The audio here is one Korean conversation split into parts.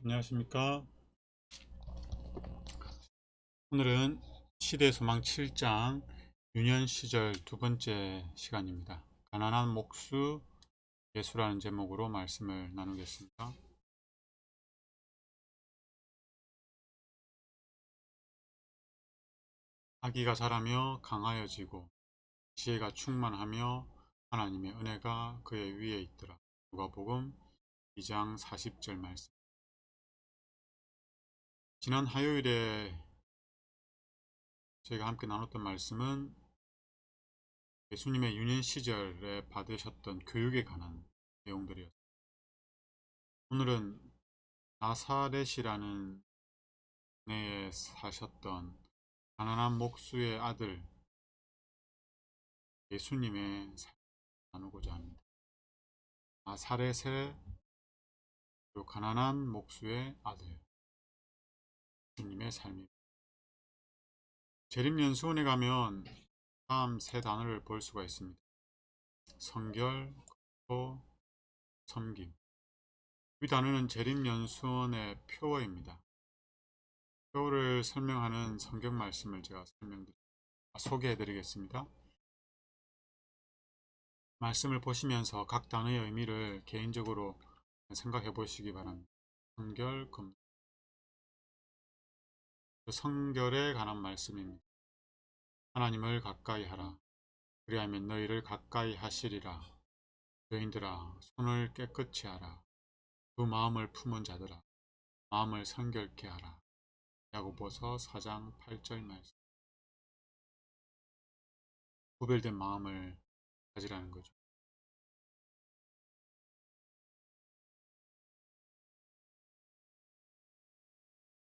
안녕하십니까. 오늘은 시대소망 7장 유년시절 두 번째 시간입니다. 가난한 목수 예수라는 제목으로 말씀을 나누겠습니다. 아기가 자라며 강하여지고 지혜가 충만하며 하나님의 은혜가 그의 위에 있더라. 누가복음 2장 40절 말씀. 지난 화요일에 저희가 함께 나눴던 말씀은 예수님의 유년 시절에 받으셨던 교육에 관한 내용들이었습니다. 오늘은 나사렛이라는 동네에 사셨던 가난한 목수의 아들 예수님의 삶을 나누고자 합니다. 나사렛의 가난한 목수의 아들 예수님의 삶입니다. 재림연수원에 가면 다음 세 단어를 볼 수가 있습니다. 성결, 검소, 섬김. 이 단어는 재림연수원의 표어입니다. 표어를 설명하는 성경 말씀을 제가 소개해 드리겠습니다. 말씀을 보시면서 각 단어의 의미를 개인적으로 생각해 보시기 바랍니다. 성결, 성결에 관한 말씀입니다. 하나님을 가까이 하라. 그리하면 너희를 가까이 하시리라. 여인들아, 손을 깨끗이 하라. 두 마음을 품은 자들아, 마음을 성결케 하라. 야고보서 4장 8절 말씀. 구별된 마음을 가지라는 거죠.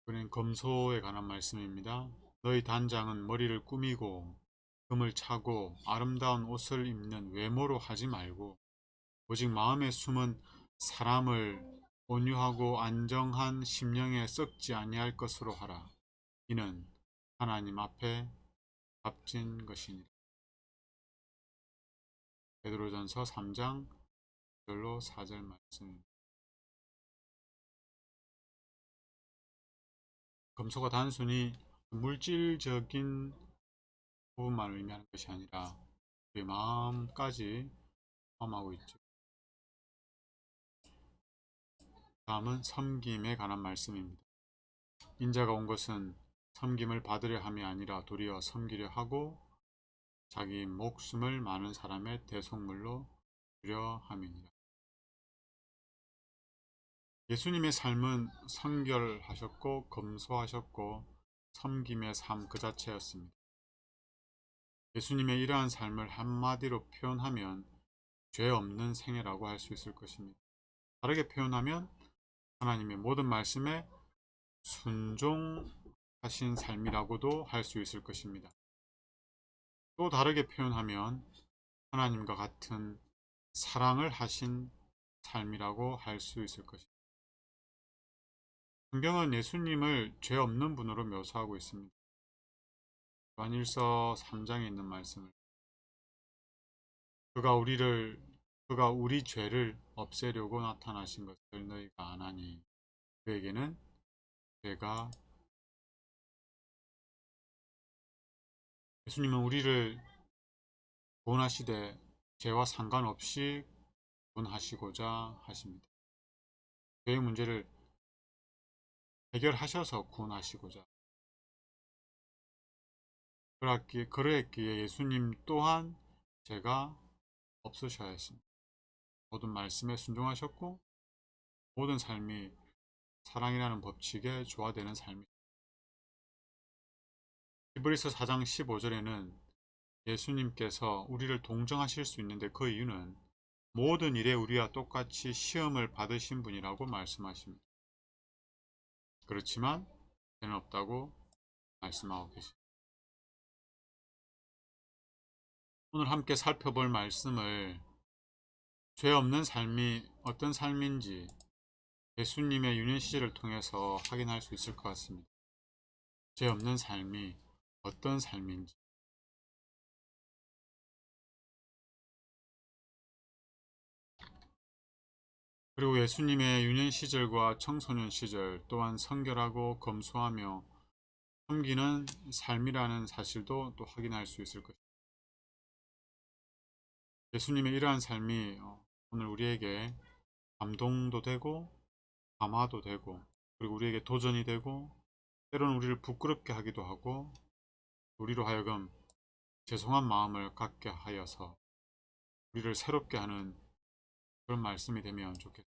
이번엔 검소에 관한 말씀입니다. 너희 단장은 머리를 꾸미고 금을 차고 아름다운 옷을 입는 외모로 하지 말고 오직 마음에 숨은 사람을 온유하고 안정한 심령에 썩지 아니할 것으로 하라. 이는 하나님 앞에 값진 것이니라. 베드로전서 3장 1절로 4절 말씀. 검소가 단순히 물질적인 부분만 의미하는 것이 아니라 우리 마음까지 포함하고 있죠. 다음은 섬김에 관한 말씀입니다. 인자가 온 것은 섬김을 받으려 함이 아니라 도리어 섬기려 하고 자기 목숨을 많은 사람의 대속물로 주려 함이니라. 예수님의 삶은 성결하셨고 검소하셨고 섬김의 삶 그 자체였습니다. 예수님의 이러한 삶을 한마디로 표현하면 죄 없는 생애라고 할 수 있을 것입니다. 다르게 표현하면 하나님의 모든 말씀에 순종하신 삶이라고도 할 수 있을 것입니다. 또 다르게 표현하면 하나님과 같은 사랑을 하신 삶이라고 할 수 있을 것입니다. 성경은 예수님을 죄 없는 분으로 묘사하고 있습니다. 요한일서 3장에 있는 말씀을 그가 우리 죄를 없애려고 나타나신 것을 너희가 아나니 그에게는 죄가 예수님은 우리를 구원하시되 죄와 상관없이 구원하시고자 하십니다. 죄의 문제를 해결하셔서 구원하시고자 그러했기에 예수님 또한 죄가 없으셔야 했습니다. 모든 말씀에 순종하셨고 모든 삶이 사랑이라는 법칙에 조화되는 삶이 히브리서 4장 15절에는 예수님께서 우리를 동정하실 수 있는데 그 이유는 모든 일에 우리와 똑같이 시험을 받으신 분이라고 말씀하십니다. 그렇지만 죄는 없다고 말씀하고 계십니다. 오늘 함께 살펴볼 말씀을 죄 없는 삶이 어떤 삶인지 예수님의 유년 시절을 통해서 확인할 수 있을 것 같습니다. 죄 없는 삶이 어떤 삶인지 그리고 예수님의 유년 시절과 청소년 시절 또한 성결하고 검소하며 섬기는 삶이라는 사실도 또 확인할 수 있을 것입니다. 예수님의 이러한 삶이 오늘 우리에게 감동도 되고 감화도 되고 그리고 우리에게 도전이 되고 때로는 우리를 부끄럽게 하기도 하고 우리로 하여금 죄송한 마음을 갖게 하여서 우리를 새롭게 하는 그런 말씀이 되면 좋겠습니다.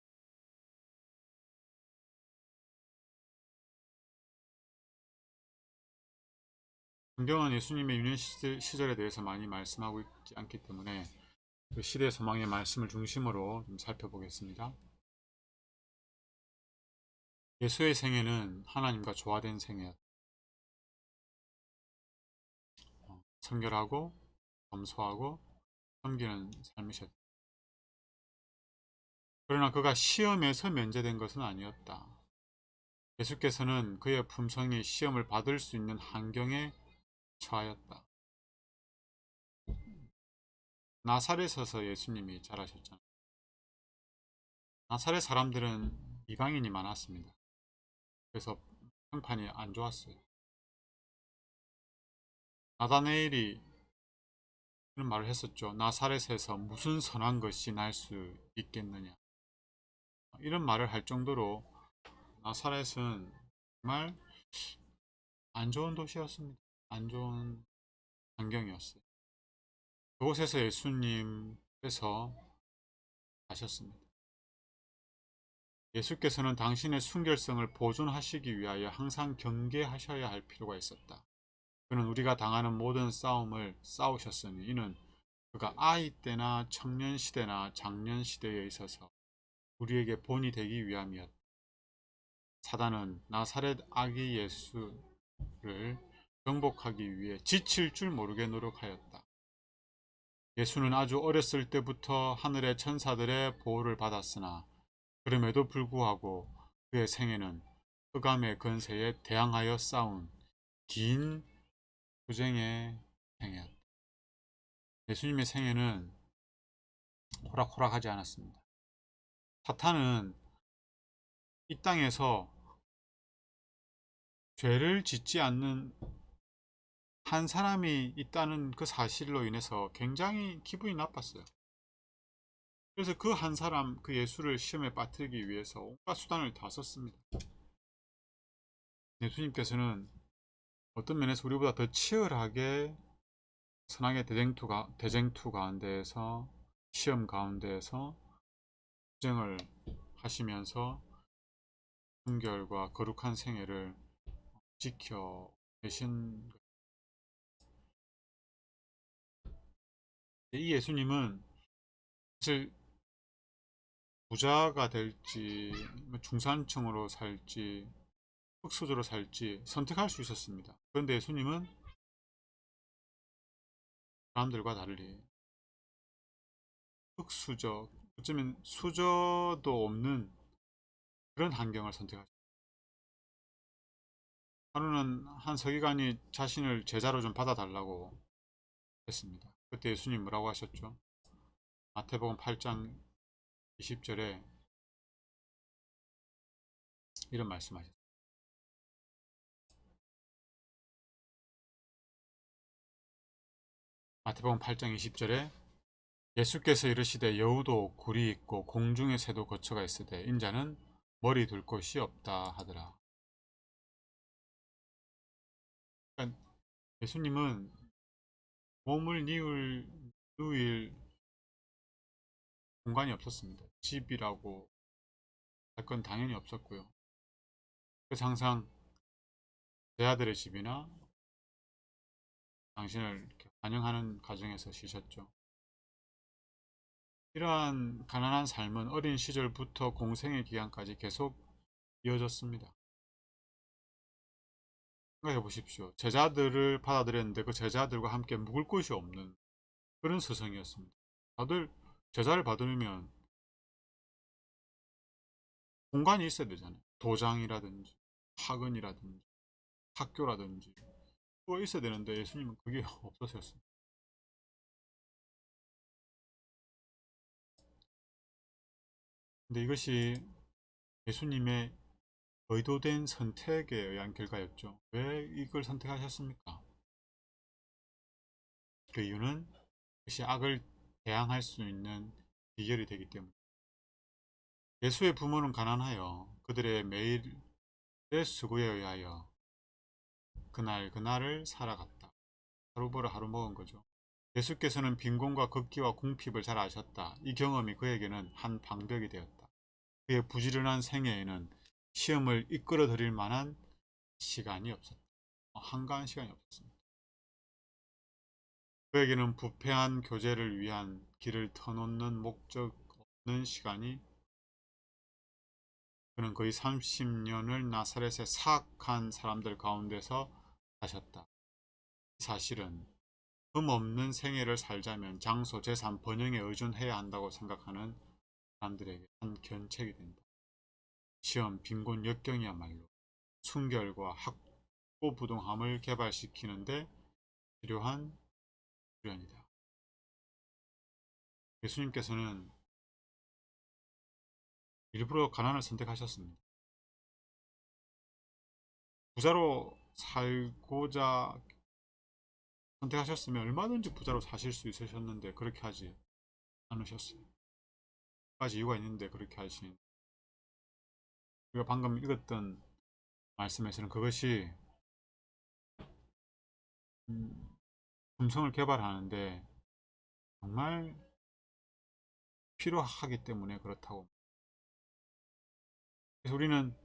성경은 예수님의 유년 시절에 대해서 많이 말씀하고 있지 않기 때문에 그 시대 소망의 말씀을 중심으로 좀 살펴보겠습니다. 예수의 생애는 하나님과 조화된 생애였다. 성결하고 검소하고 섬기는 삶이셨다. 그러나 그가 시험에서 면제된 것은 아니었다. 예수께서는 그의 품성이 시험을 받을 수 있는 환경에 처하였다. 나사렛에서 예수님이 자라셨잖아요. 나사렛 사람들은 이방인이 많았습니다. 그래서 평판이 안 좋았어요. 나다네일이 이런 말을 했었죠. 나사렛에서 무슨 선한 것이 날 수 있겠느냐. 이런 말을 할 정도로 나사렛은 정말 안 좋은 도시였습니다. 안 좋은 환경이었어요. 그곳에서 예수님께서 가셨습니다. 예수께서는 당신의 순결성을 보존하시기 위하여 항상 경계하셔야 할 필요가 있었다. 그는 우리가 당하는 모든 싸움을 싸우셨으니 이는 그가 아이 때나 청년 시대나 장년 시대에 있어서 우리에게 본이 되기 위함이었다. 사단은 나사렛 아기 예수를 정복하기 위해 지칠 줄 모르게 노력하였다. 예수는 아주 어렸을 때부터 하늘의 천사들의 보호를 받았으나 그럼에도 불구하고 그의 생애는 흑암의 권세에 대항하여 싸운 긴 투쟁의 생애였다. 예수님의 생애는 호락호락하지 않았습니다. 사탄은 이 땅에서 죄를 짓지 않는 한 사람이 있다는 그 사실로 인해서 굉장히 기분이 나빴어요. 그래서 그 한 사람, 그 예수를 시험에 빠뜨리기 위해서 온갖 수단을 다 썼습니다. 예수님께서는 어떤 면에서 우리보다 더 치열하게 선악의 대쟁투 가운데에서 시험 가운데에서 투쟁을 하시면서 순결과 거룩한 생애를 지켜 계신 이 예수님은 사실 부자가 될지 중산층으로 살지 흑수저로 살지 선택할 수 있었습니다. 그런데 예수님은 사람들과 달리 흑수저, 어쩌면 수저도 없는 그런 환경을 선택하셨습니다. 하루는 한 서기관이 자신을 제자로 좀 받아달라고 했습니다. 그때 예수님 뭐라고 하셨죠? 마태복음 8장 20절에 이런 말씀하셨습니다. 마태복음 8장 20절에 예수께서 이르시되 여우도 굴이 있고 공중의 새도 거처가 있으되 인자는 머리 둘 곳이 없다 하더라. 그러니까 예수님은 몸을 누일 공간이 없었습니다. 집이라고 할 건 당연히 없었고요. 그래서 항상 제 아들의 집이나 당신을 이렇게 환영하는 가정에서 쉬셨죠. 이러한 가난한 삶은 어린 시절부터 공생의 기간까지 계속 이어졌습니다. 생각해 보십시오. 제자들을 받아들였는데 그 제자들과 함께 묵을 곳이 없는 그런 스승이었습니다. 다들 제자를 받으려면 공간이 있어야 되잖아요. 도장이라든지 학원이라든지 학교라든지 그거 있어야 되는데 예수님은 그게 없었습니다. 근데 이것이 예수님의 의도된 선택에 의한 결과였죠. 왜 이걸 선택하셨습니까? 그 이유는 그것이 악을 대항할 수 있는 비결이 되기 때문에. 예수의 부모는 가난하여 그들의 매일의 수고에 의하여 그날 그날을 살아갔다. 하루 벌어 하루 먹은 거죠. 예수께서는 빈곤과 극기와 궁핍을 잘 아셨다. 이 경험이 그에게는 한 방벽이 되었다. 그의 부지런한 생애에는 시험을 이끌어 드릴 만한 시간이 없었다. 한가한 시간이 없었습니다. 그에게는 부패한 교제를 위한 길을 터놓는 목적 없는 시간이. 그는 거의 30년을 나사렛의 사악한 사람들 가운데서 사셨다. 사실은 흠없는 생애를 살자면 장소, 재산, 번영에 의존해야 한다고 생각하는 사람들에게 한 견책이 된다. 시험, 빈곤, 역경이야말로 순결과 학고부동함을 개발시키는데 필요한 수련이다. 예수님께서는 일부러 가난을 선택하셨습니다. 부자로 살고자 선택하셨으면 얼마든지 부자로 사실 수 있으셨는데 그렇게 하지 않으셨어요. 몇 가지 이유가 있는데 그렇게 하신. 우리가 방금 읽었던 말씀에서는 그것이 금성을 개발하는데 정말 필요하기 때문에 그렇다고. 그래서 우리는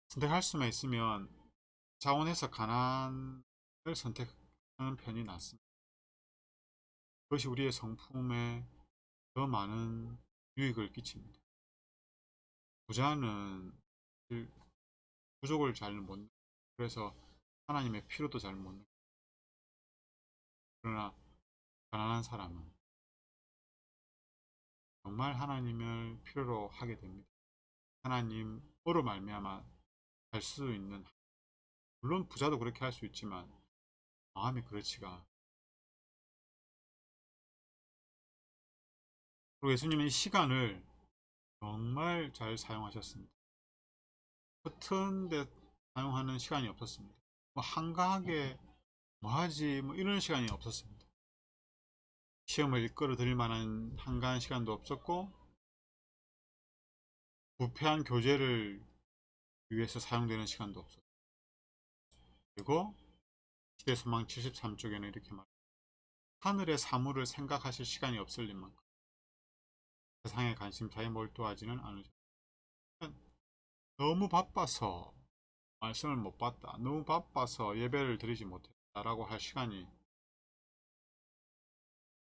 선택할 수만 있으면 자원해서 가난을 선택하는 편이 낫습니다. 그것이 우리의 성품에 더 많은 유익을 끼칩니다. 부자는 부족을 잘 못 느끼고 그래서 하나님의 필요도 잘 못 느끼고, 그러나 가난한 사람은 정말 하나님을 필요로 하게 됩니다. 하나님으로 말미암아 갈 수 있는, 물론 부자도 그렇게 할 수 있지만 마음이 그렇지가. 그리고 예수님은 이 시간을 정말 잘 사용하셨습니다. 같은 데 사용하는 시간이 없었습니다. 뭐 한가하게 뭐 하지 뭐 이런 시간이 없었습니다. 시험을 이끌어 드릴 만한 한가한 시간도 없었고 부패한 교제를 위해서 사용되는 시간도 없었고, 그리고 시대소망 73쪽에는 이렇게 말합니다. 하늘의 사물을 생각하실 시간이 없을 리만큼 세상의 관심사에 몰두하지는 않으셨다. 너무 바빠서 말씀을 못 봤다, 너무 바빠서 예배를 드리지 못했다 라고 할 시간이,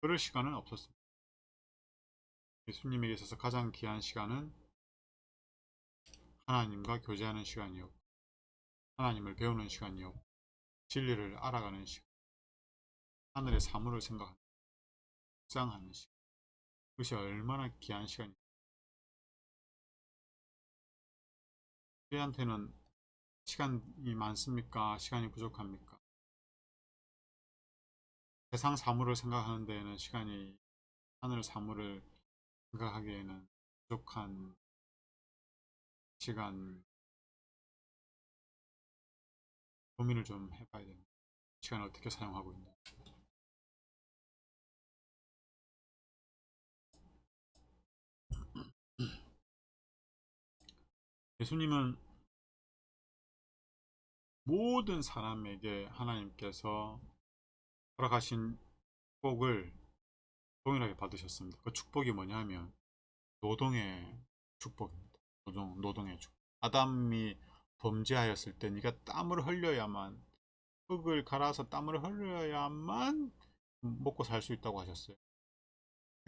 그럴 시간은 없었습니다. 예수님에게 있어서 가장 귀한 시간은 하나님과 교제하는 시간이었고 하나님을 배우는 시간이었고 진리를 알아가는 시간, 하늘의 사물을 생각하는, 묵상하는 시간, 그것이 얼마나 귀한 시간입니까? 우리한테는 시간이 많습니까? 시간이 부족합니까? 세상 사물을 생각하는 데에는 시간이, 하늘 사물을 생각하기에는 부족한 시간. 고민을 좀 해봐야 됩니다. 시간을 어떻게 사용하고 있는지. 예수님은 모든 사람에게 하나님께서 허락하신 축복을 동일하게 받으셨습니다. 그 축복이 뭐냐면 노동의 축복입니다. 노동의 축복. 아담이 범죄하였을 때 네가 땀을 흘려야만, 흙을 갈아서 땀을 흘려야만 먹고 살 수 있다고 하셨어요.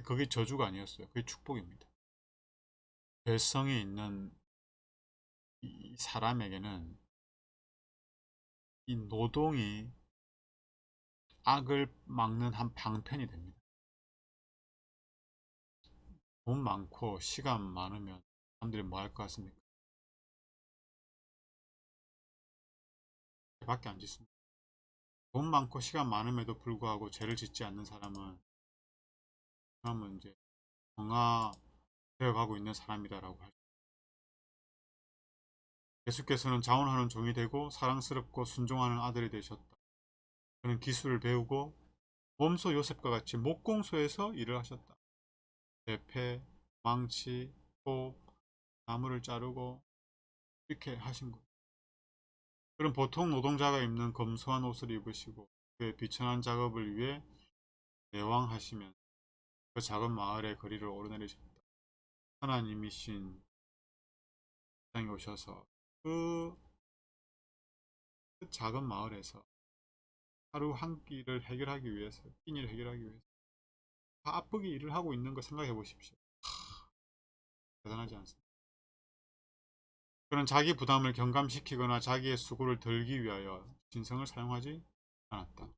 그게 저주가 아니었어요. 그게 축복입니다. 죄성이 있는 이 사람에게는 이 노동이 악을 막는 한 방편이 됩니다. 돈 많고 시간 많으면 사람들이 뭐 할 것 같습니까? 밖에 안 짓습니다. 돈 많고 시간 많음에도 불구하고 죄를 짓지 않는 사람은 이제 되어가고 있는 사람이다라고 할 수 있습니다. 예수께서는 자원하는 종이 되고 사랑스럽고 순종하는 아들이 되셨다. 그는 기술을 배우고 몸소 요셉과 같이 목공소에서 일을 하셨다. 대패, 망치, 톱, 나무를 자르고 이렇게 하신 거예요. 그럼 보통 노동자가 입는 검소한 옷을 입으시고 그의 비천한 작업을 위해 내왕하시면 그 작은 마을의 거리를 오르내리셨다. 하나님이신 땅에 오셔서 그, 그 작은 마을에서 하루 한 끼를 해결하기 위해서, 끼니를 해결하기 위해서 바쁘게 일을 하고 있는 거 생각해 보십시오. 대단하지 않습니까? 그는 자기 부담을 경감시키거나 자기의 수고를 덜기 위하여 신성을 사용하지 않았다.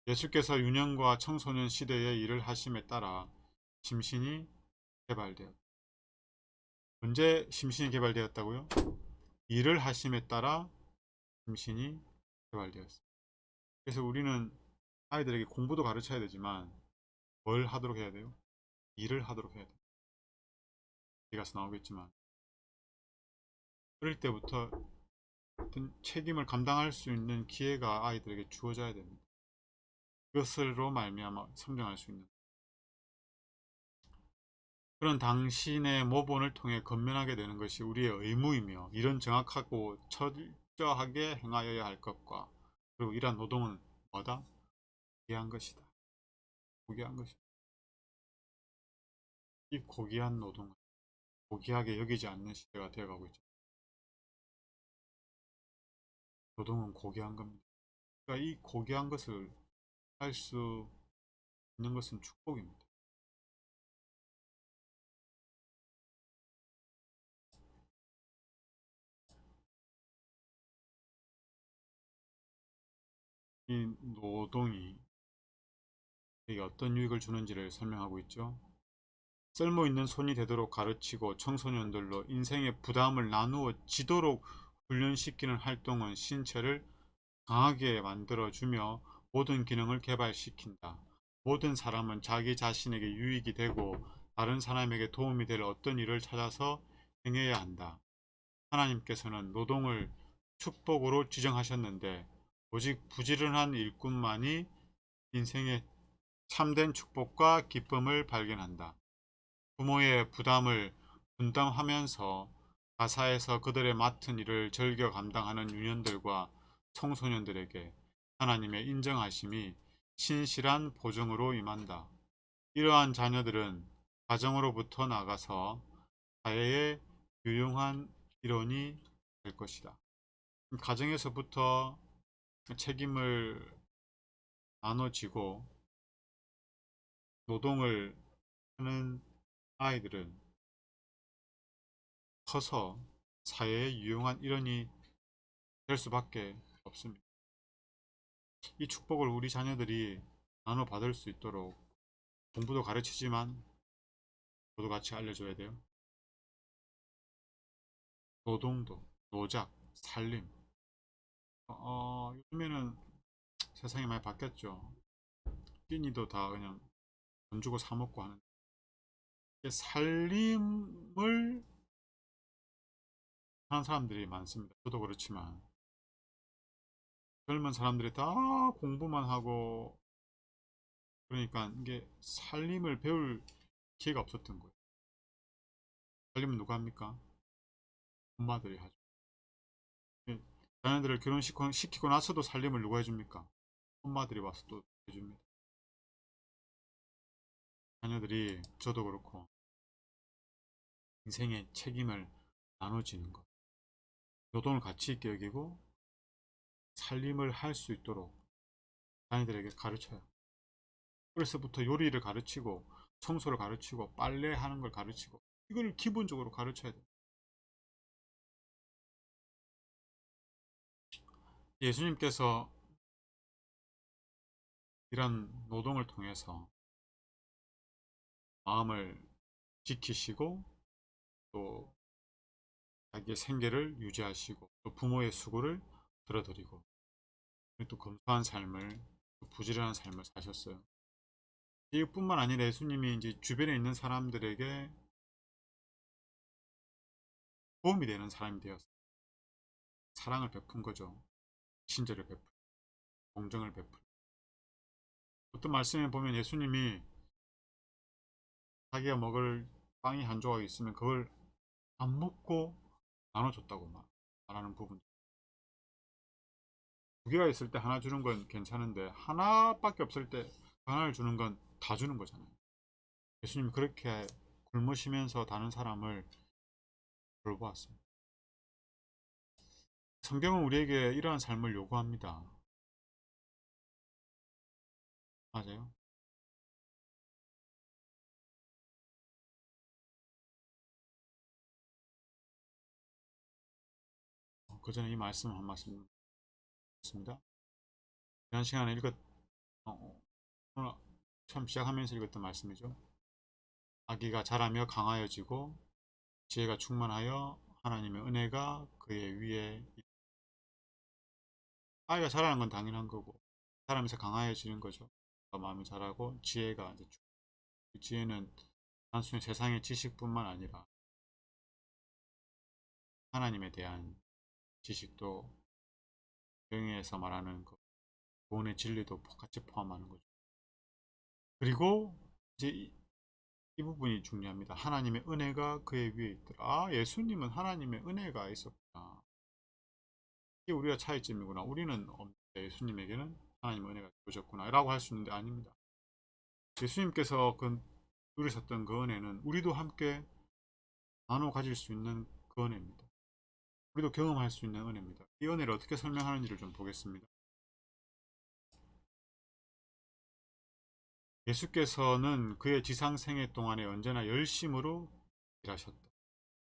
예수께서 유년과 청소년 시대의 일을 하심에 따라 심신이 개발되었다. 언제 심신이 개발되었다고요? 일을 하심에 따라 심신이 개발되었습니다. 그래서 우리는 아이들에게 공부도 가르쳐야 되지만 뭘 하도록 해야 돼요? 일을 하도록 해야 돼요. 뒤가서 나오겠지만 어릴 때부터 어떤 책임을 감당할 수 있는 기회가 아이들에게 주어져야 됩니다. 그것으로 말미암아 성장할 수 있는 그런 당신의 모본을 통해 건면하게 되는 것이 우리의 의무이며 이런 정확하고 철저하게 행하여야 할 것과 그리고 이러한 노동은 뭐다? 고귀한 것이다. 고귀한 것이다. 이 고귀한 노동은 고귀하게 여기지 않는 시대가 되어가고 있죠. 노동은 고귀한 겁니다. 그러니까 이 고귀한 것을 할 수 있는 것은 축복입니다. 이 노동이 이게 어떤 유익을 주는지를 설명하고 있죠. 쓸모있는 손이 되도록 가르치고 청소년들로 인생의 부담을 나누어 지도록 훈련시키는 활동은 신체를 강하게 만들어주며 모든 기능을 개발시킨다. 모든 사람은 자기 자신에게 유익이 되고 다른 사람에게 도움이 될 어떤 일을 찾아서 행해야 한다. 하나님께서는 노동을 축복으로 지정하셨는데 오직 부지런한 일꾼만이 인생의 참된 축복과 기쁨을 발견한다. 부모의 부담을 분담하면서 가사에서 그들의 맡은 일을 즐겨 감당하는 유년들과 청소년들에게 하나님의 인정하심이 신실한 보증으로 임한다. 이러한 자녀들은 가정으로부터 나가서 사회의 유용한 일원이 될 것이다. 가정에서부터 책임을 나눠지고 노동을 하는 아이들은 커서 사회에 유용한 일원이 될 수밖에 없습니다. 이 축복을 우리 자녀들이 나눠 받을 수 있도록 공부도 가르치지만 저도 같이 알려줘야 돼요. 노동도, 노작, 살림. 요즘에는 세상이 많이 바뀌었죠. 끼니도 다 그냥 돈 주고 사 먹고 하는. 살림을 하는 사람들이 많습니다. 저도 그렇지만 젊은 사람들이 다 공부만 하고 그러니까 이게 살림을 배울 기회가 없었던 거예요. 살림은 누가 합니까? 엄마들이 하죠. 예, 자녀들을 결혼시키고 나서도 살림을 누가 해줍니까? 엄마들이 와서 또 해줍니다. 자녀들이 저도 그렇고 인생의 책임을 나눠지는 것, 노동을 가치 있게 여기고 살림을 할 수 있도록 자녀들에게 가르쳐요. 그래서부터 요리를 가르치고 청소를 가르치고 빨래하는 걸 가르치고 이걸 기본적으로 가르쳐야 돼요. 예수님께서 이런 노동을 통해서 마음을 지키시고 또 자기의 생계를 유지하시고 또 부모의 수고를 들어드리고 또 검소한 삶을 또 부지런한 삶을 사셨어요. 이뿐만 아니라 예수님이 이제 주변에 있는 사람들에게 도움이 되는 사람이 되어서 사랑을 베푼 거죠. 친절을 베풀, 공정을 베풀. 어떤 말씀에 보면 예수님이 자기가 먹을 빵이 한 조각 있으면 그걸 안 먹고 나눠줬다고 말하는 부분. 두 개가 있을 때 하나 주는 건 괜찮은데 하나밖에 없을 때 하나를 주는 건 다 주는 거잖아요. 예수님이 그렇게 굶으시면서 다른 사람을 돌보았습니다. 성경은 우리에게 이러한 삶을 요구합니다. 맞아요. 그 전에 이 말씀 한 말씀 있습니다. 지난 시간에 오늘 처음 시작하면서 읽었던 말씀이죠. 아기가 자라며 강하여지고 지혜가 충만하여 하나님의 은혜가 그의 위에 아이가 자라는 건 당연한 거고 자라면서 강하여지는 거죠. 마음이 자라고 지혜가 이제 그 지혜는 단순히 세상의 지식뿐만 아니라 하나님에 대한 지식도 영에서 말하는 그 구원의 진리도 같이 포함하는 거죠. 그리고 이제 이 부분이 중요합니다. 하나님의 은혜가 그의 위에 있더라. 아, 예수님은 하나님의 은혜가 있었구나. 이게 우리가 차이점이구나. 우리는 없는데 예수님에게는 하나님의 은혜가 주셨구나 라고 할 수 있는데 아닙니다. 예수님께서 누리셨던 그 은혜는 우리도 함께 나눠 가질 수 있는 그 은혜입니다. 우리도 경험할 수 있는 은혜입니다. 이 은혜를 어떻게 설명하는지를 좀 보겠습니다. 예수께서는 그의 지상 생애 동안에 언제나 열심으로 일하셨다.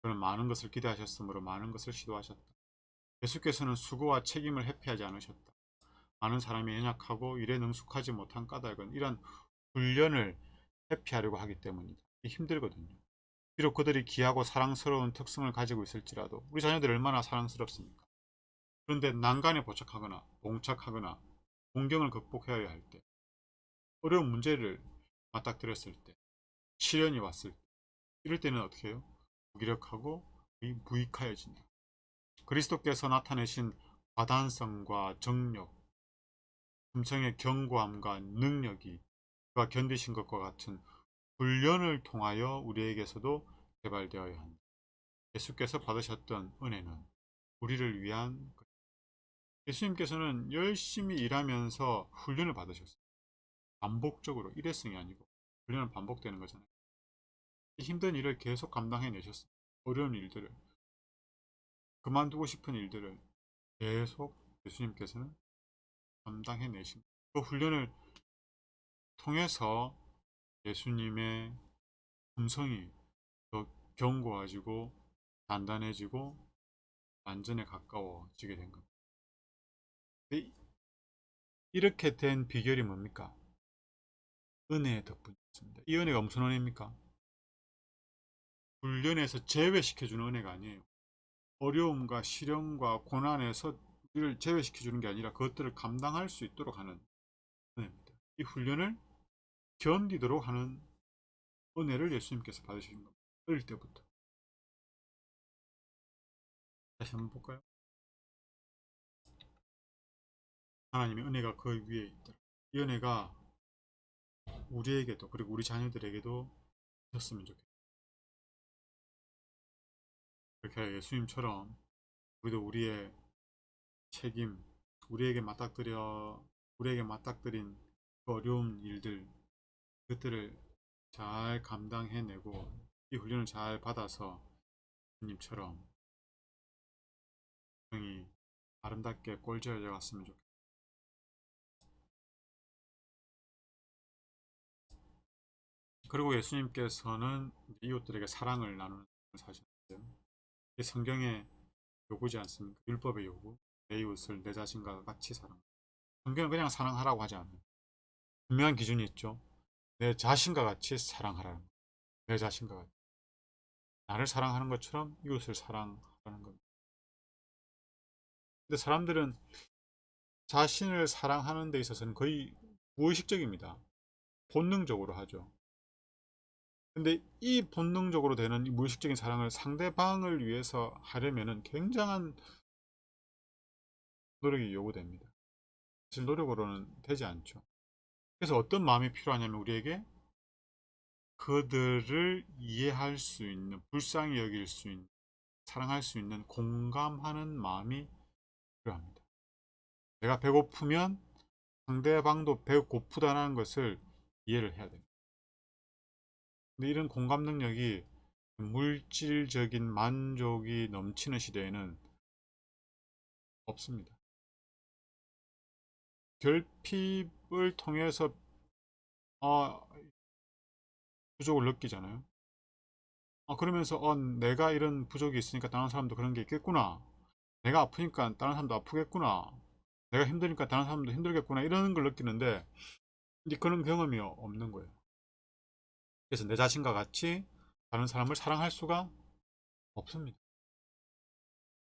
그는 많은 것을 기대하셨으므로 많은 것을 시도하셨다. 예수께서는 수고와 책임을 회피하지 않으셨다. 많은 사람이 연약하고 일에 능숙하지 못한 까닭은 이런 훈련을 회피하려고 하기 때문이다. 힘들거든요. 비록 그들이 귀하고 사랑스러운 특성을 가지고 있을지라도 우리 자녀들이 얼마나 사랑스럽습니까? 그런데 난간에 봉착하거나 공경을 극복해야 할 때, 어려운 문제를 맞닥뜨렸을 때, 시련이 왔을 때, 이럴 때는 어떻게 해요? 무기력하고 무익하여진다. 그리스도께서 나타내신 과단성과 정력, 품성의 견고함과 능력이 그가 견디신 것과 같은 훈련을 통하여 우리에게서도 개발되어야 한다. 예수께서 받으셨던 은혜는 우리를 위한 예수님께서는 열심히 일하면서 훈련을 받으셨어요. 반복적으로 일회성이 아니고 훈련은 반복되는 거잖아요. 힘든 일을 계속 감당해내셨어요. 어려운 일들을 그만두고 싶은 일들을 계속 예수님께서는 감당해내신 그 훈련을 통해서 예수님의 품성이 더 견고해지고 단단해지고 완전에 가까워지게 된 겁니다. 이렇게 된 비결이 뭡니까? 은혜의 덕분이었습니다. 이 은혜가 무슨 은혜입니까? 훈련에서 제외시켜주는 은혜가 아니에요. 어려움과 시련과 고난에서 우리를 제외시켜주는 게 아니라 그것들을 감당할 수 있도록 하는 은혜입니다. 이 훈련을 견디도록 하는 은혜를 예수님께서 받으신 겁니다. 어릴 때부터. 다시 한번 볼까요? 하나님의 은혜가 그 위에 있더라. 이 은혜가 우리에게도 그리고 우리 자녀들에게도 있었으면 좋겠다. 그렇게 예수님처럼 우리도 우리의 책임, 우리에게 우리에게 맞닥뜨린 그 어려운 일들, 그것들을 잘 감당해내고 이 훈련을 잘 받아서 주님처럼 형이 아름답게 꼴지어져 갔으면 좋겠다. 그리고 예수님께서는 이웃들에게 사랑을 나누는 사실인데요. 이게 성경의 요구지 않습니까? 율법의 요구. 내 이웃을 내 자신과 같이 사랑. 성경은 그냥 사랑하라고 하지 않아요. 분명한 기준이 있죠. 내 자신과 같이 사랑하라는 거예요. 내 자신과 같이. 나를 사랑하는 것처럼 이웃을 사랑하라는 겁니다. 근데 사람들은 자신을 사랑하는 데 있어서는 거의 무의식적입니다. 본능적으로 하죠. 근데 이 본능적으로 되는 이 무의식적인 사랑을 상대방을 위해서 하려면은 굉장한 노력이 요구됩니다. 사실 노력으로는 되지 않죠. 그래서 어떤 마음이 필요하냐면 우리에게 그들을 이해할 수 있는, 불쌍히 여길 수 있는, 사랑할 수 있는 공감하는 마음이 필요합니다. 내가 배고프면 상대방도 배고프다는 것을 이해를 해야 됩니다. 근데 이런 공감 능력이 물질적인 만족이 넘치는 시대에는 없습니다. 결핍을 통해서 아, 부족을 느끼잖아요. 그러면서 내가 이런 부족이 있으니까 다른 사람도 그런 게 있겠구나. 내가 아프니까 다른 사람도 아프겠구나. 내가 힘드니까 다른 사람도 힘들겠구나. 이런 걸 느끼는데 이제 그런 경험이 없는 거예요. 그래서 내 자신과 같이 다른 사람을 사랑할 수가 없습니다.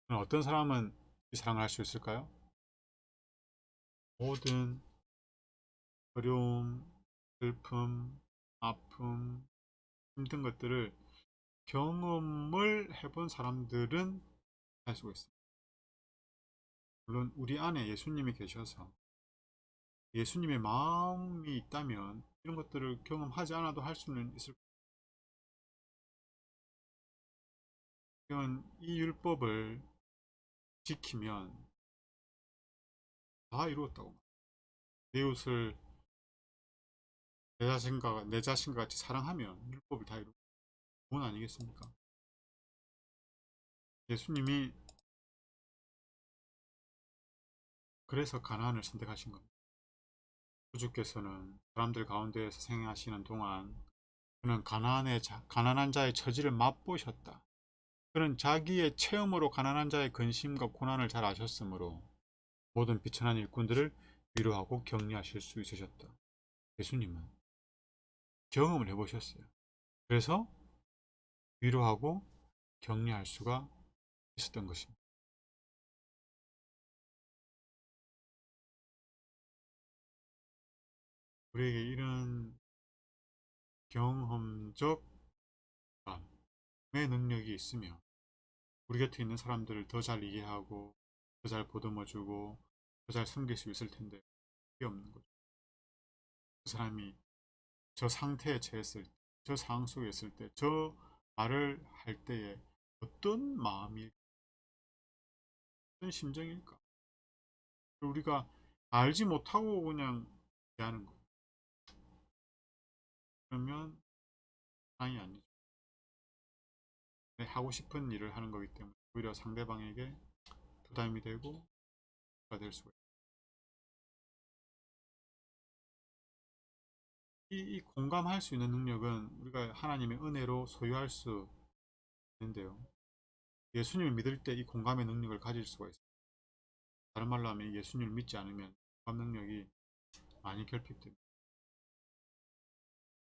어떤 사람은 이 사랑을 할 수 있을까요? 모든 어려움, 슬픔, 아픔, 힘든 것들을 경험을 해본 사람들은 할 수가 있습니다. 물론 우리 안에 예수님이 계셔서 예수님의 마음이 있다면 이런 것들을 경험하지 않아도 할 수는 있을 거예요. 이 율법을 지키면 다 이루었다고. 내 이웃을 내 자신과 같이 사랑하면 율법을 다 이루고 원 아니겠습니까? 예수님이 그래서 가나안을 선택하신 겁니다. 주께서는 사람들 가운데에서 생애하시는 동안 그는 가난한 자의 처지를 맛보셨다. 그는 자기의 체험으로 가난한 자의 근심과 고난을 잘 아셨으므로 모든 비천한 일꾼들을 위로하고 격려하실 수 있으셨다. 예수님은 경험을 해보셨어요. 그래서 위로하고 격려할 수가 있었던 것입니다. 우리에게 이런 경험적 마음의 능력이 있으면 우리 곁에 있는 사람들을 더 잘 이해하고 더 잘 보듬어주고 더 잘 섬길 수 있을 텐데 그게 없는 거죠. 그 사람이 저 상태에 처했을 때, 저 상황 속에 있을 때, 저 말을 할 때에 어떤 마음이, 어떤 심정일까? 우리가 알지 못하고 그냥 대하는 거. 그러면 사랑이 아니죠. 하고 싶은 일을 하는 거기 때문에 오히려 상대방에게 부담이 되고 될 수가 있어요. 이 공감할 수 있는 능력은 우리가 하나님의 은혜로 소유할 수 있는데요. 예수님을 믿을 때 이 공감의 능력을 가질 수가 있어요. 다른 말로 하면 예수님을 믿지 않으면 공감 능력이 많이 결핍됩니다.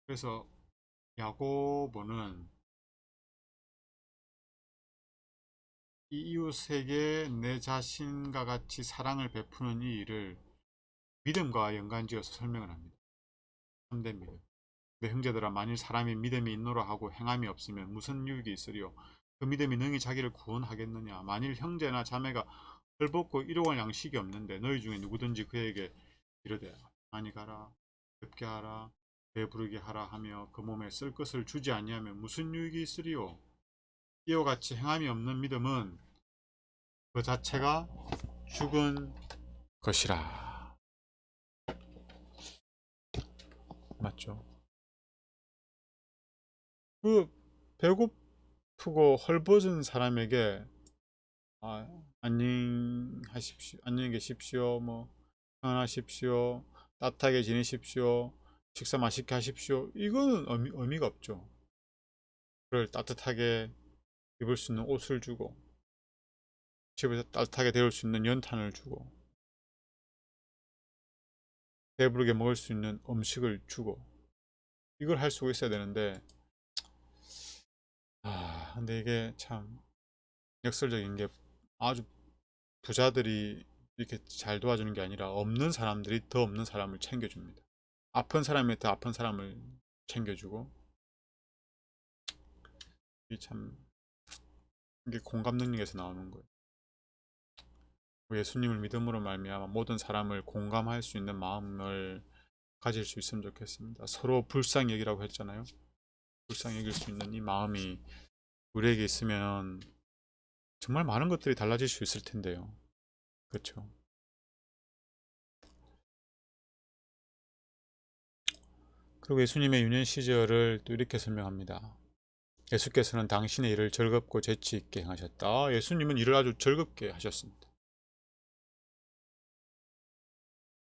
그래서 야고보는 이 이웃에게 내 자신과 같이 사랑을 베푸는 이 일을 믿음과 연관지어서 설명을 합니다. 참된 믿음. 내 형제들아 만일 사람이 믿음이 있노라 하고 행함이 없으면 무슨 유익이 있으리요. 그 믿음이 능히 자기를 구원하겠느냐. 만일 형제나 자매가 헐벗고 일용할 양식이 없는데 너희 중에 누구든지 그에게 이르되 많이 가라 lep게 하라 배부르게 하라 하며 그 몸에 쓸 것을 주지 아니하면 무슨 유익이 있으리요. 이와 같이 행함이 없는 믿음은 그 자체가 죽은 것이라. 맞죠? 그 배고프고 헐벗은 사람에게 안녕히 계십시오, 뭐 평안하십시오, 따뜻하게 지내십시오, 식사 맛있게 하십시오. 이거는 의미가 없죠. 그를 따뜻하게 입을 수 있는 옷을 주고 집에서 따뜻하게 데울 수 있는 연탄을 주고 배부르게 먹을 수 있는 음식을 주고 이걸 할 수가 있어야 되는데 근데 이게 참 역설적인 게 아주 부자들이 이렇게 잘 도와주는 게 아니라 없는 사람들이 더 없는 사람을 챙겨줍니다. 아픈 사람이 더 아픈 사람을 챙겨주고 참 이게 공감 능력에서 나오는 거예요. 예수님을 믿음으로 말미암아 모든 사람을 공감할 수 있는 마음을 가질 수 있으면 좋겠습니다. 서로 불쌍히 여기라고 했잖아요. 불쌍히 여길 수 있는 이 마음이 우리에게 있으면 정말 많은 것들이 달라질 수 있을 텐데요. 그렇죠? 그리고 예수님의 유년 시절을 또 이렇게 설명합니다. 예수께서는 당신의 일을 즐겁고 재치 있게 하셨다. 예수님은 일을 아주 즐겁게 하셨습니다.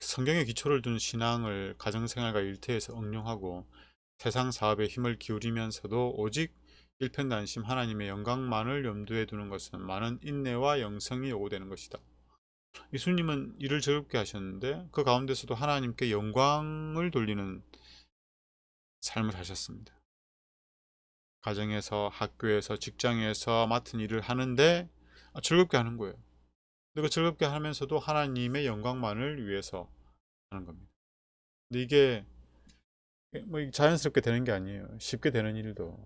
성경에 기초를 둔 신앙을 가정생활과 일터에서 응용하고 세상 사업에 힘을 기울이면서도 오직 일편단심 하나님의 영광만을 염두에 두는 것은 많은 인내와 영성이 요구되는 것이다. 예수님은 일을 즐겁게 하셨는데 그 가운데서도 하나님께 영광을 돌리는 삶을 하셨습니다. 가정에서, 학교에서, 직장에서 맡은 일을 하는데 즐겁게 하는 거예요. 그리고 즐겁게 하면서도 하나님의 영광만을 위해서 하는 겁니다. 근데 이게 뭐 자연스럽게 되는 게 아니에요. 쉽게 되는 일도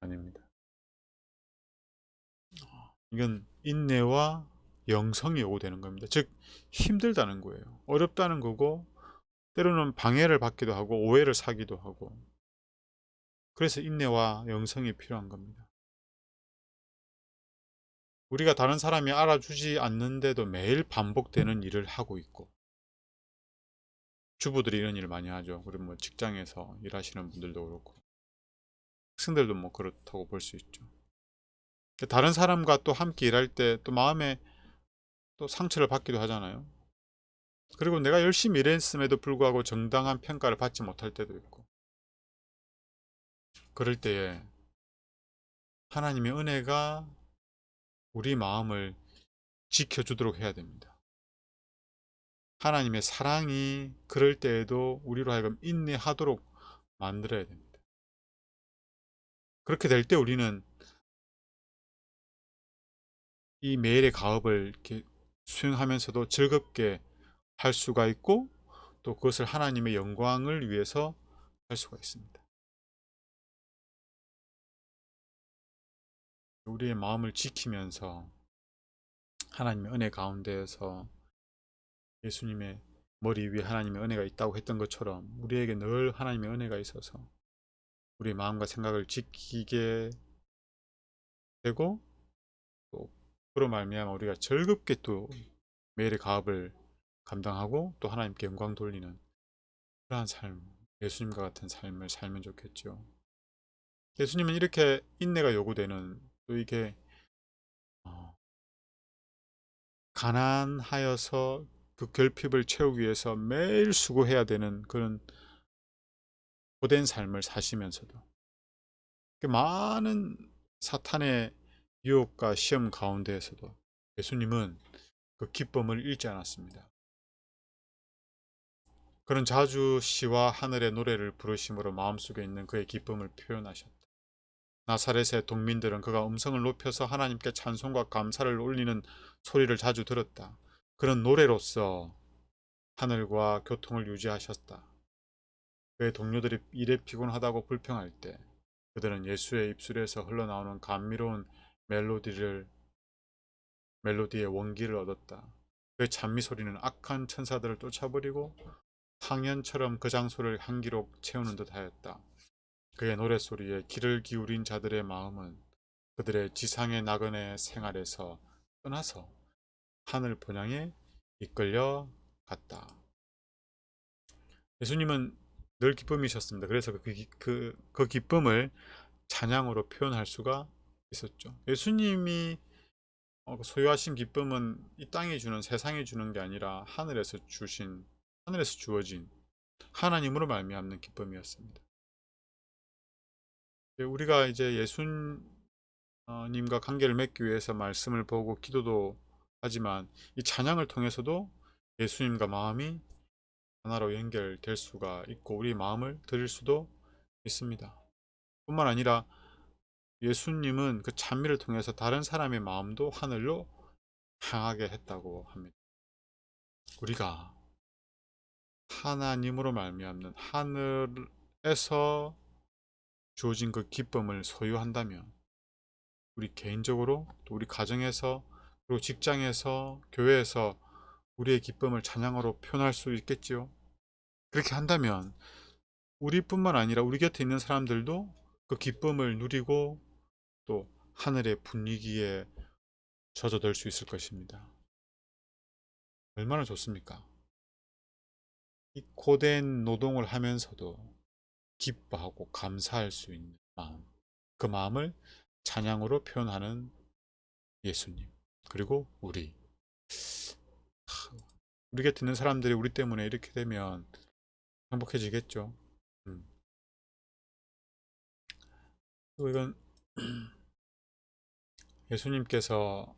아닙니다. 이건 인내와 영성이 요구되는 겁니다. 즉 힘들다는 거예요. 어렵다는 거고 때로는 방해를 받기도 하고 오해를 사기도 하고 그래서 인내와 영성이 필요한 겁니다. 우리가 다른 사람이 알아주지 않는데도 매일 반복되는 일을 하고 있고 주부들이 이런 일을 많이 하죠. 그리고 뭐 직장에서 일하시는 분들도 그렇고 학생들도 뭐 그렇다고 볼 수 있죠. 다른 사람과 또 함께 일할 때 또 마음에 또 상처를 받기도 하잖아요. 그리고 내가 열심히 일했음에도 불구하고 정당한 평가를 받지 못할 때도 있고 그럴 때에 하나님의 은혜가 우리 마음을 지켜주도록 해야 됩니다. 하나님의 사랑이 그럴 때에도 우리로 하여금 인내하도록 만들어야 됩니다. 그렇게 될 때 우리는 이 매일의 가업을 이렇게 수행하면서도 즐겁게 할 수가 있고 또 그것을 하나님의 영광을 위해서 할 수가 있습니다. 우리의 마음을 지키면서 하나님의 은혜 가운데에서 예수님의 머리 위에 하나님의 은혜가 있다고 했던 것처럼 우리에게 늘 하나님의 은혜가 있어서 우리의 마음과 생각을 지키게 되고 또 그로 말미암아 우리가 즐겁게 또 매일의 가업을 감당하고 또 하나님께 영광 돌리는 그러한 삶, 예수님과 같은 삶을 살면 좋겠죠. 예수님은 이렇게 인내가 요구되는 또 이게 가난하여서 그 결핍을 채우기 위해서 매일 수고해야 되는 그런 고된 삶을 사시면서도 많은 사탄의 유혹과 시험 가운데에서도 예수님은 그 기쁨을 잃지 않았습니다. 그런 자주 시와 하늘의 노래를 부르심으로 마음속에 있는 그의 기쁨을 표현하셨다. 나사렛의 동민들은 그가 음성을 높여서 하나님께 찬송과 감사를 올리는 소리를 자주 들었다. 그런 노래로서 하늘과 교통을 유지하셨다. 그의 동료들이 일에 피곤하다고 불평할 때 그들은 예수의 입술에서 흘러나오는 감미로운 멜로디의 원기를 얻었다. 그의 찬미 소리는 악한 천사들을 쫓아버리고 황연처럼 그 장소를 향기로 채우는 듯 하였다. 그의 노랫소리에 귀를 기울인 자들의 마음은 그들의 지상의 나그네 생활에서 떠나서 하늘 본향에 이끌려 갔다. 예수님은 늘 기쁨이셨습니다. 그래서 그 기쁨을 찬양으로 표현할 수가 있었죠. 예수님이 소유하신 기쁨은 이 땅이 주는 세상이 주는 게 아니라 하늘에서 주어진 하나님으로 말미암는 기쁨이었습니다. 우리가 이제 예수님과 관계를 맺기 위해서 말씀을 보고 기도도 하지만 이 찬양을 통해서도 예수님과 마음이 하나로 연결될 수가 있고 우리 마음을 드릴 수도 있습니다. 뿐만 아니라 예수님은 그 찬미를 통해서 다른 사람의 마음도 하늘로 향하게 했다고 합니다. 우리가 하나님으로 말미암는 하늘에서 주어진 그 기쁨을 소유한다면 우리 개인적으로, 또 우리 가정에서, 그리고 직장에서, 교회에서 우리의 기쁨을 찬양으로 표현할 수 있겠지요. 그렇게 한다면 우리뿐만 아니라 우리 곁에 있는 사람들도 그 기쁨을 누리고 또 하늘의 분위기에 젖어들 수 있을 것입니다. 얼마나 좋습니까? 이 고된 노동을 하면서도 기뻐하고 감사할 수 있는 마음, 그 마음을 찬양으로 표현하는 예수님, 그리고 우리 곁에 있는 사람들이 우리 때문에 이렇게 되면 행복해지겠죠. 음. 그리고 이건 예수님께서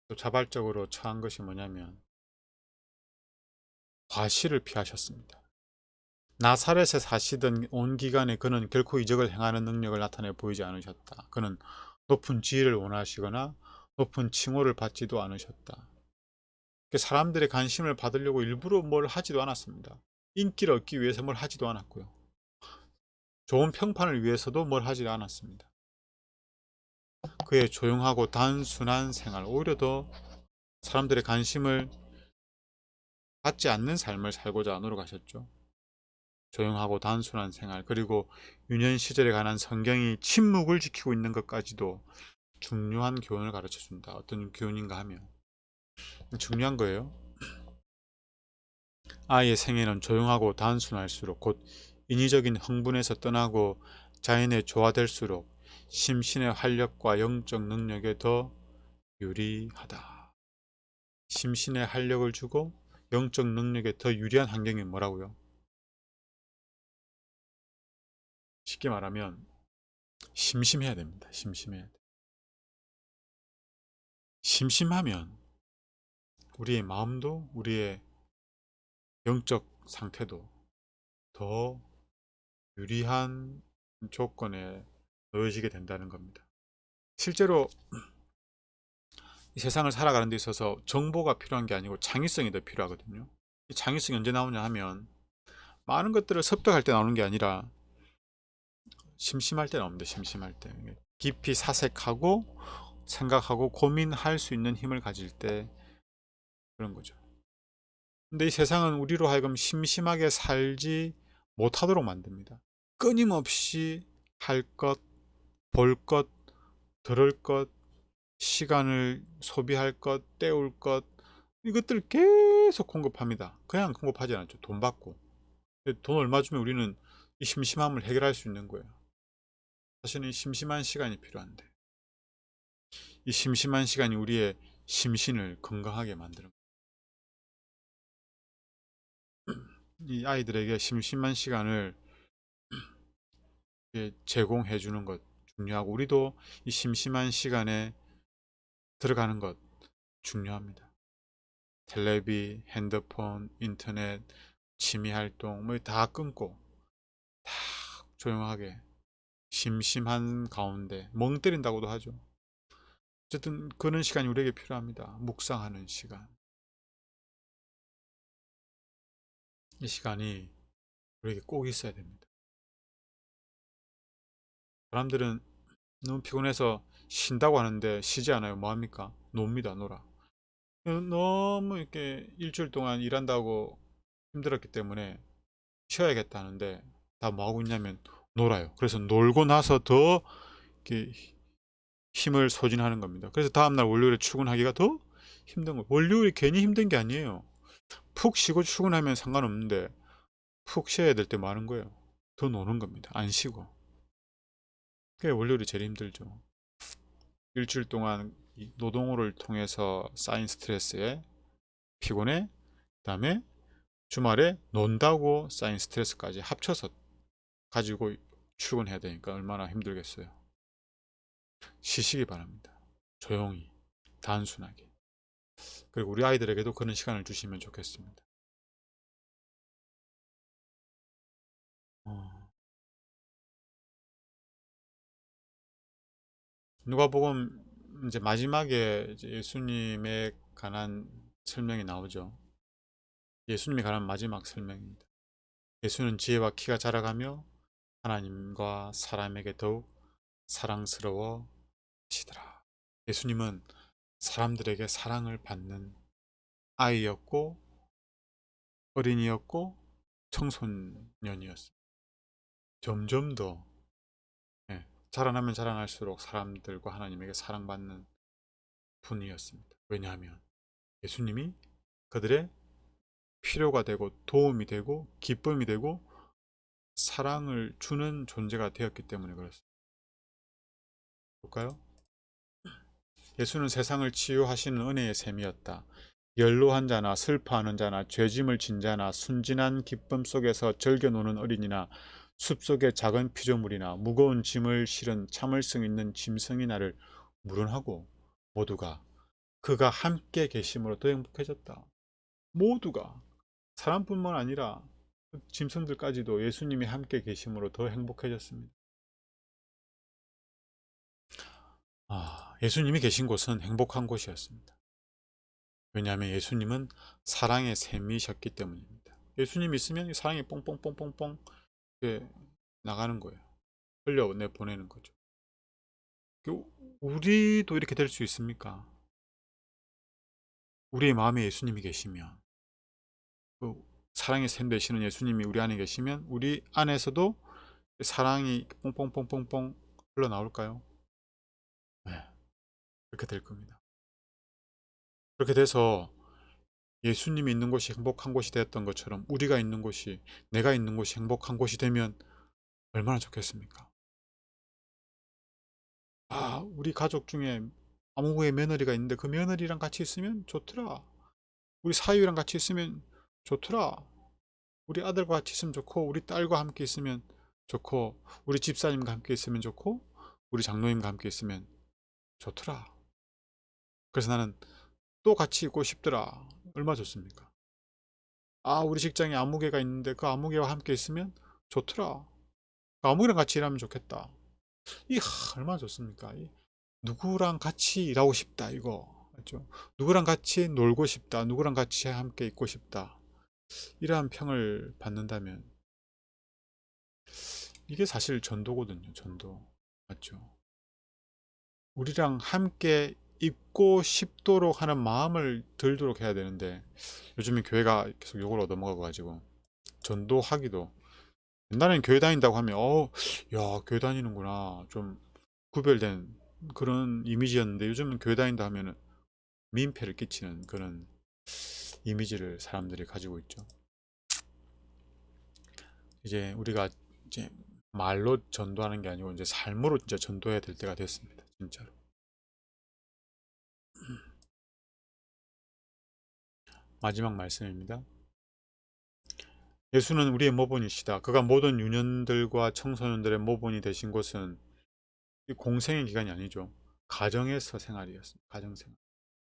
또 자발적으로 처한 것이 뭐냐면 과시를 피하셨습니다. 나사렛에 사시던 온 기간에 그는 결코 이적을 행하는 능력을 나타내 보이지 않으셨다. 그는 높은 지위를 원하시거나 높은 칭호를 받지도 않으셨다. 사람들의 관심을 받으려고 일부러 뭘 하지도 않았습니다. 인기를 얻기 위해서 뭘 하지도 않았고요. 좋은 평판을 위해서도 뭘 하지 않았습니다. 그의 조용하고 단순한 생활, 오히려 더 사람들의 관심을 받지 않는 삶을 살고자 노력하셨죠. 조용하고 단순한 생활, 그리고 유년 시절에 관한 성경이 침묵을 지키고 있는 것까지도 중요한 교훈을 가르쳐 준다. 어떤 교훈인가 하면 중요한 거예요. 아이의 생애는 조용하고 단순할수록, 곧 인위적인 흥분에서 떠나고 자연에 조화될수록 심신의 활력과 영적 능력에 더 유리하다. 심신의 활력을 주고 영적 능력에 더 유리한 환경이 뭐라고요? 쉽게 말하면 심심해야 됩니다. 심심해야 돼. 심심하면 우리의 마음도 우리의 영적 상태도 더 유리한 조건에 놓여지게 된다는 겁니다. 실제로 이 세상을 살아가는 데 있어서 정보가 필요한 게 아니고 창의성이 더 필요하거든요. 이 창의성이 언제 나오냐 하면 많은 것들을 습득할 때 나오는 게 아니라 심심할 때 나옵니다. 심심할 때. 깊이 사색하고 생각하고 고민할 수 있는 힘을 가질 때 그런 거죠. 근데 이 세상은 우리로 하여금 심심하게 살지 못하도록 만듭니다. 끊임없이 할 것, 볼 것, 들을 것, 시간을 소비할 것, 때울 것, 이것들을 계속 공급합니다. 그냥 공급하지 않죠. 돈 받고. 돈 얼마 주면 우리는 이 심심함을 해결할 수 있는 거예요. 사실은 심심한 시간이 필요한데, 이 심심한 시간이 우리의 심신을 건강하게 만드는 거예요. 이 아이들에게 심심한 시간을 제공해 주는 것 중요하고, 우리도 이 심심한 시간에 들어가는 것 중요합니다. 텔레비, 핸드폰, 인터넷, 취미활동 뭐 다 끊고 다 조용하게 심심한 가운데 멍 때린다고도 하죠. 어쨌든 그런 시간이 우리에게 필요합니다. 묵상하는 시간. 이 시간이 우리에게 꼭 있어야 됩니다. 사람들은 너무 피곤해서 쉰다고 하는데 쉬지 않아요. 뭐합니까? 놉니다. 놀아. 너무 이렇게 일주일 동안 일한다고 힘들었기 때문에 쉬어야겠다 하는데 다 뭐하고 있냐면 놀아요. 그래서 놀고 나서 더 이렇게 힘을 소진하는 겁니다. 그래서 다음날 월요일에 출근하기가 더 힘든 거예요. 월요일이 괜히 힘든 게 아니에요. 푹 쉬고 출근하면 상관없는데 푹 쉬어야 될 때 뭐 하는 거예요? 더 노는 겁니다. 안 쉬고. 그게 월요일이 제일 힘들죠. 일주일 동안 노동을 통해서 쌓인 스트레스에 피곤해, 그다음에 주말에 논다고 쌓인 스트레스까지 합쳐서 가지고 출근해야 되니까 얼마나 힘들겠어요. 쉬시기 바랍니다. 조용히, 단순하게. 그리고 우리 아이들에게도 그런 시간을 주시면 좋겠습니다. 어, 누가복음 이제 마지막에 이제 예수님에 관한 설명이 나오죠. 예수님에 관한 마지막 설명입니다. 예수는 지혜와 키가 자라가며 하나님과 사람에게 더욱 사랑스러워 하시더라. 예수님은 사람들에게 사랑을 받는 아이였고 어린이였고 청소년이었어요. 점점 더 자라나면 자라날수록 사람들과 하나님에게 사랑받는 분이었습니다. 왜냐하면 예수님이 그들의 필요가 되고 도움이 되고 기쁨이 되고 사랑을 주는 존재가 되었기 때문에 그렇습니다. 볼까요? 예수는 세상을 치유하시는 은혜의 샘이었다. 연로한 자나 슬퍼하는 자나 죄짐을 진 자나 순진한 기쁨 속에서 즐겨 노는 어린이나 숲속의 작은 피조물이나 무거운 짐을 실은 참을성 있는 짐승이 나를 물은하고 모두가 그가 함께 계심으로 더 행복해졌다. 모두가 사람뿐만 아니라 짐승들까지도 예수님이 함께 계심으로 더 행복해졌습니다. 예수님이 계신 곳은 행복한 곳이었습니다. 왜냐하면 예수님은 사랑의 샘이셨기 때문입니다. 예수님 있으면 사랑이 뽕뽕뽕뽕뽕 나가는 거예요. 흘려내보내는 거죠. 우리도 이렇게 될 수 있습니까? 우리의 마음에 예수님이 계시면, 사랑의 샘 되시는 예수님이 우리 안에 계시면 우리 안에서도 사랑이 뽕뽕뽕뽕뽕 흘러나올까요? 네, 그렇게 될 겁니다. 그렇게 돼서 예수님이 있는 곳이 행복한 곳이 되었던 것처럼 우리가 있는 곳이, 내가 있는 곳이 행복한 곳이 되면 얼마나 좋겠습니까? 우리 가족 중에 아무의 며느리가 있는데 그 며느리랑 같이 있으면 좋더라. 우리 사위랑 같이 있으면 좋더라. 우리 아들과 같이 있으면 좋고, 우리 딸과 함께 있으면 좋고, 우리 집사님과 함께 있으면 좋고, 우리 장로님과 함께 있으면 좋더라. 그래서 나는 또 같이 있고 싶더라. 얼마 좋습니까? 우리 직장에 아무개가 있는데 그 아무개와 함께 있으면 좋더라. 그 아무개랑 같이 일하면 좋겠다. 얼마나 좋습니까? 누구랑 같이 일하고 싶다, 이거. 맞죠? 누구랑 같이 놀고 싶다. 누구랑 같이 함께 있고 싶다. 이러한 평을 받는다면 이게 사실 전도거든요. 전도. 맞죠? 우리랑 함께 있고 싶도록 하는 마음을 들도록 해야 되는데 요즘에 교회가 계속 욕을 얻어먹어 가지고 전도하기도, 옛날엔 교회 다닌다고 하면 야, 교회 다니는구나, 좀 구별된 그런 이미지였는데 요즘은 교회 다닌다 하면은 민폐를 끼치는 그런 이미지를 사람들이 가지고 있죠. 이제 우리가 이제 말로 전도하는 게 아니고 이제 삶으로 진짜 전도해야 될 때가 됐습니다. 진짜로. 마지막 말씀입니다. 예수는 우리의 모본이시다. 그가 모든 유년들과 청소년들의 모본이 되신 것은 공생의 기간이 아니죠. 가정에서 생활이었습니다. 가정생활.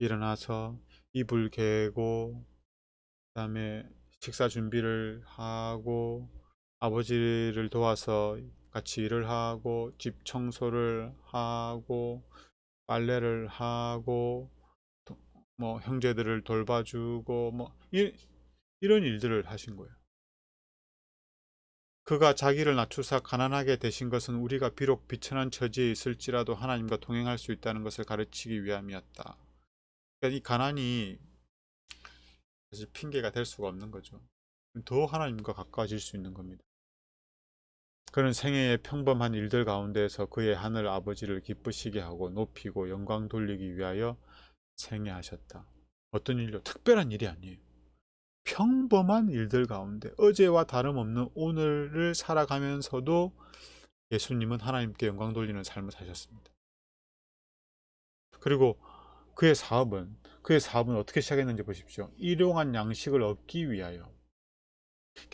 일어나서 이불 개고 그다음에 식사 준비를 하고 아버지를 도와서 같이 일을 하고 집 청소를 하고 빨래를 하고 뭐 형제들을 돌봐주고 이런 일들을 하신 거예요. 그가 자기를 낮추사 가난하게 되신 것은 우리가 비록 비천한 처지에 있을지라도 하나님과 동행할 수 있다는 것을 가르치기 위함이었다. 그러니까 이 가난이 사실 핑계가 될 수가 없는 거죠. 더 하나님과 가까워질 수 있는 겁니다. 그는 생애의 평범한 일들 가운데에서 그의 하늘 아버지를 기쁘시게 하고 높이고 영광 돌리기 위하여 생애하셨다. 어떤 일도 특별한 일이 아니에요. 평범한 일들 가운데 어제와 다름없는 오늘을 살아가면서도 예수님은 하나님께 영광 돌리는 삶을 사셨습니다. 그리고 그의 사업은 어떻게 시작했는지 보십시오. 일용한 양식을 얻기 위하여,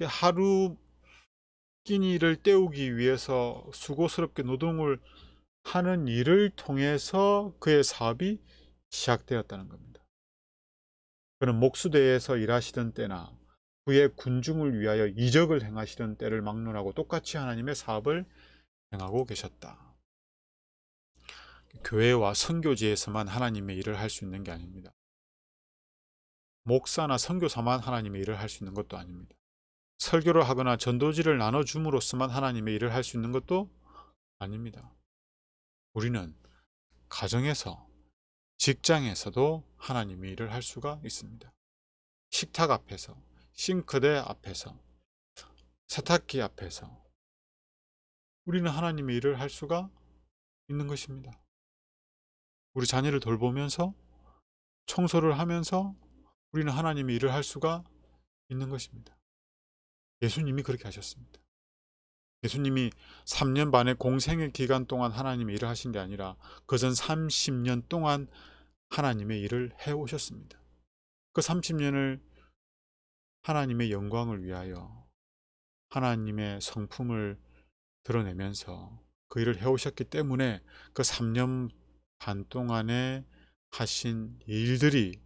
하루 끼니를 때우기 위해서 수고스럽게 노동을 하는 일을 통해서 그의 사업이 시작되었다는 겁니다. 그는 목수대에서 일하시던 때나 그의 군중을 위하여 이적을 행하시던 때를 막론하고 똑같이 하나님의 사업을 행하고 계셨다. 교회와 선교지에서만 하나님의 일을 할 수 있는 게 아닙니다. 목사나 선교사만 하나님의 일을 할 수 있는 것도 아닙니다. 설교를 하거나 전도지를 나눠줌으로써만 하나님의 일을 할 수 있는 것도 아닙니다. 우리는 가정에서, 직장에서도 하나님의 일을 할 수가 있습니다. 식탁 앞에서, 싱크대 앞에서, 세탁기 앞에서 우리는 하나님의 일을 할 수가 있는 것입니다. 우리 자녀를 돌보면서, 청소를 하면서 우리는 하나님의 일을 할 수가 있는 것입니다. 예수님이 그렇게 하셨습니다. 예수님이 3년 반의 공생의 기간 동안 하나님의 일을 하신 게 아니라 그전 30년 동안 하나님의 일을 해오셨습니다. 그 30년을 하나님의 영광을 위하여 하나님의 성품을 드러내면서 그 일을 해오셨기 때문에 그 3년 반 동안에 하신 일들이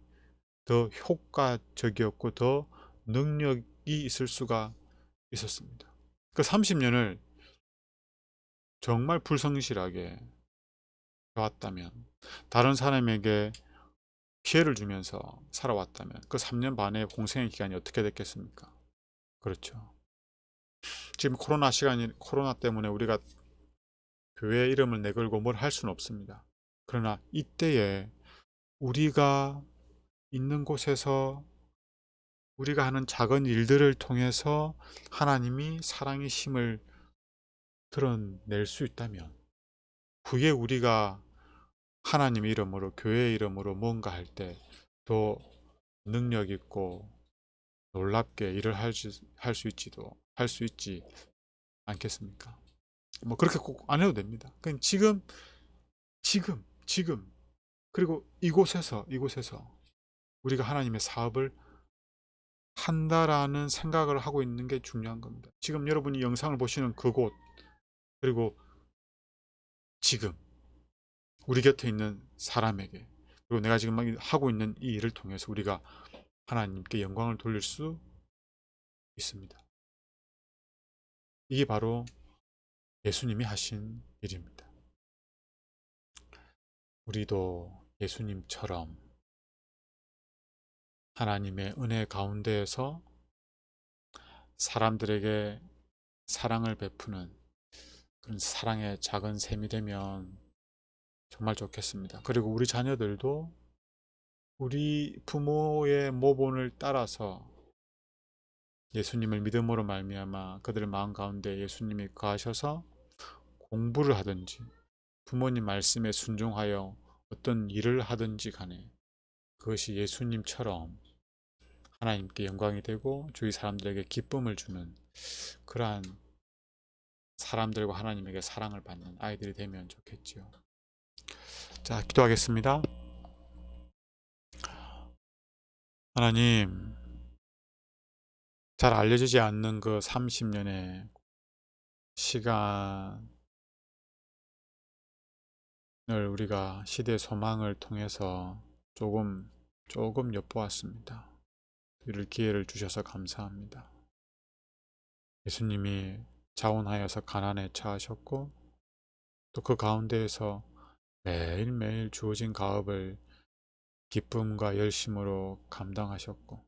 더 효과적이었고 더 능력이 있을 수가 있었습니다. 그 30년을 정말 불성실하게 해왔다면, 다른 사람에게 피해를 주면서 살아왔다면 그 3년 반의 공생의 기간이 어떻게 됐겠습니까? 그렇죠. 지금 코로나 때문에 우리가 교회 이름을 내걸고 뭘 할 수는 없습니다. 그러나 이때에 우리가 있는 곳에서 우리가 하는 작은 일들을 통해서 하나님이 사랑의 힘을 드러낼 수 있다면, 후에 우리가 하나님의 이름으로, 교회의 이름으로 뭔가 할 때 더 능력 있고 놀랍게 일을 할 수 있지 않겠습니까? 뭐 그렇게 꼭 안 해도 됩니다. 그냥 지금 그리고 이곳에서 우리가 하나님의 사업을 한다라는 생각을 하고 있는 게 중요한 겁니다. 지금 여러분이 영상을 보시는 그곳, 그리고 지금 우리 곁에 있는 사람에게, 그리고 내가 지금 하고 있는 이 일을 통해서 우리가 하나님께 영광을 돌릴 수 있습니다. 이게 바로 예수님이 하신 일입니다. 우리도 예수님처럼 하나님의 은혜 가운데에서 사람들에게 사랑을 베푸는 그런 사랑의 작은 셈이 되면 정말 좋겠습니다. 그리고 우리 자녀들도 우리 부모의 모본을 따라서 예수님을 믿음으로 말미암아 그들 마음 가운데 예수님이 거하셔서 공부를 하든지 부모님 말씀에 순종하여 어떤 일을 하든지 간에 그것이 예수님처럼 하나님께 영광이 되고 주위 사람들에게 기쁨을 주는 그러한 사람들과 하나님에게 사랑을 받는 아이들이 되면 좋겠지요. 자, 기도하겠습니다. 하나님, 잘 알려지지 않는 그 30년의 시간을 우리가 시대의 소망을 통해서 조금 엿보았습니다. 이를 기회를 주셔서 감사합니다. 예수님이 자원하여서 가난에 처하셨고 또 그 가운데에서 매일매일 주어진 가업을 기쁨과 열심으로 감당하셨고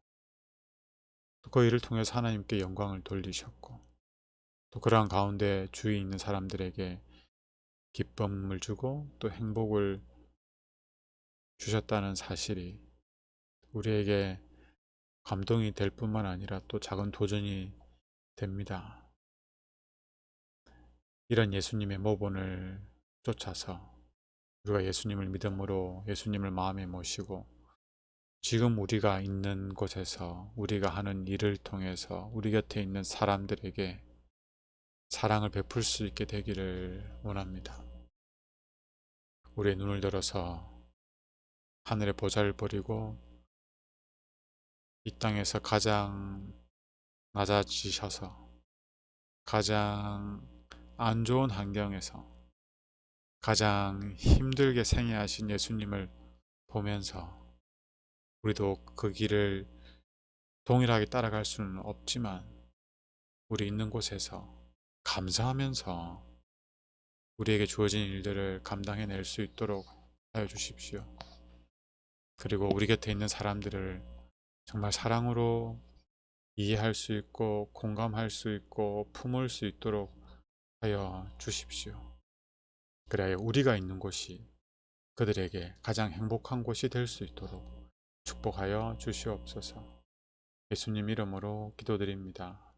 또 그 일을 통해서 하나님께 영광을 돌리셨고 또 그러한 가운데 주위에 있는 사람들에게 기쁨을 주고 또 행복을 주셨다는 사실이 우리에게 감동이 될 뿐만 아니라 또 작은 도전이 됩니다. 이런 예수님의 모본을 쫓아서 우리가 예수님을 믿음으로 예수님을 마음에 모시고 지금 우리가 있는 곳에서 우리가 하는 일을 통해서 우리 곁에 있는 사람들에게 사랑을 베풀 수 있게 되기를 원합니다. 우리의 눈을 들어서 하늘의 보좌를 버리고 이 땅에서 가장 낮아지셔서 가장 안 좋은 환경에서 가장 힘들게 생애하신 예수님을 보면서 우리도 그 길을 동일하게 따라갈 수는 없지만 우리 있는 곳에서 감사하면서 우리에게 주어진 일들을 감당해낼 수 있도록 하여 주십시오. 그리고 우리 곁에 있는 사람들을 정말 사랑으로 이해할 수 있고 공감할 수 있고 품을 수 있도록 하여 주십시오. 그래야 우리가 있는 곳이 그들에게 가장 행복한 곳이 될 수 있도록 축복하여 주시옵소서. 예수님 이름으로 기도드립니다.